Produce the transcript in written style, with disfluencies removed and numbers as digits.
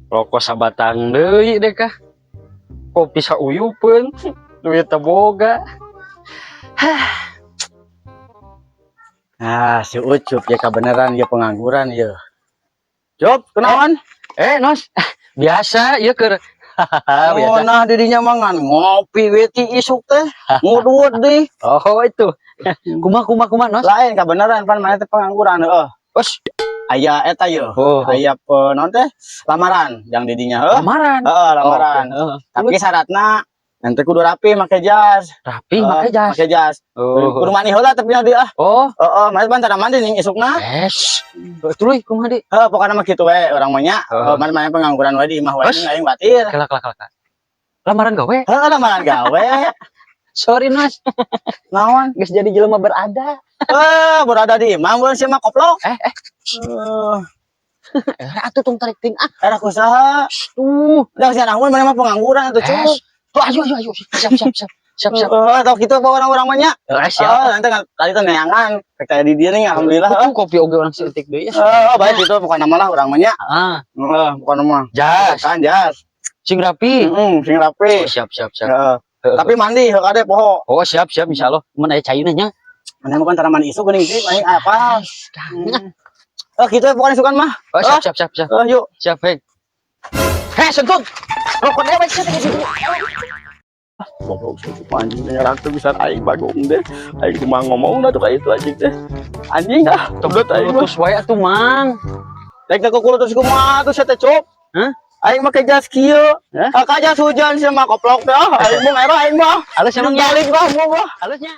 Rokok sabatang deui deh kah. Kopi sauyupeun. Duit teu boga. Nah, si Ucup ya kebenaran ya pengangguran ya. Cup, kenaon? Nos. Biasa ieu keur. Oh, Biasa. nah dirinya mangan ngopi weti isuk teh. Ngudut deui. Oh, itu. Kumaha Nos. Lain kebenaran pan mana teh pengangguran heuh. Bos, Aya eta ye. Oh. Aya naon teh? Lamaran yang didinya heuh. lamaran. Heeh, lamaran. Tapi syaratna nanti kudu rapi make jas. Rapi make jas. Make jas. Oh. Kudu mani heula tapi dia ah. Oh. Heeh, mana pan tara mandi ning isukna. Tuluy kumaha di? Heeh, pokokna mah kitu we urang mah nya. Mana pengangguran we di imah we aing batir. Kelak. Lamaran gawe? Heeh, lamaran gawe. Sorry Nos. Naon? Geus jadi jelema berada. Berada di imah mun sia mah koplok. Atuh tong tarik ting ah. Era kusaha. Tuh. Da sia naon mana mah pengangguran atuh cuy. Tuh ayo. Siap. Atau gitu apa orang-orang banyak. Siap. Nanti tadi tuh neangan. Kayak di dia nih alhamdulillah. Tuh kopi oge orang seutik deui ya. Baik itu bukan nama lah orang banyak. Bukan nama. Jas. Kan jas. Sing rapi. Sing rapi. Siap. Tapi mandi kade poho. Oh, siap insyaallah. Mun aya cayuna nya. Mana bukan tara mandi isu geuning sih aing apa. Gitu pokoknya sukan mah. Oh, siap. Yuk. Siap, Heng. Sentut. Rokok dewek sih gitu. Goblok anjing ngarang tuh bisa aing bagong deh. Aing cuma ngomong dah tuh kayak itu anjing teh. Anjing dah. Tebet aing mah. Terus wae atuh, Mang. Rek teh kulo terus kumaha tuh saya teh cop. Hah? Aing make jas kieu. Ka jas hujan sama koplok teh. Aing mah era aing mah. Halus emang balik mah. halusnya.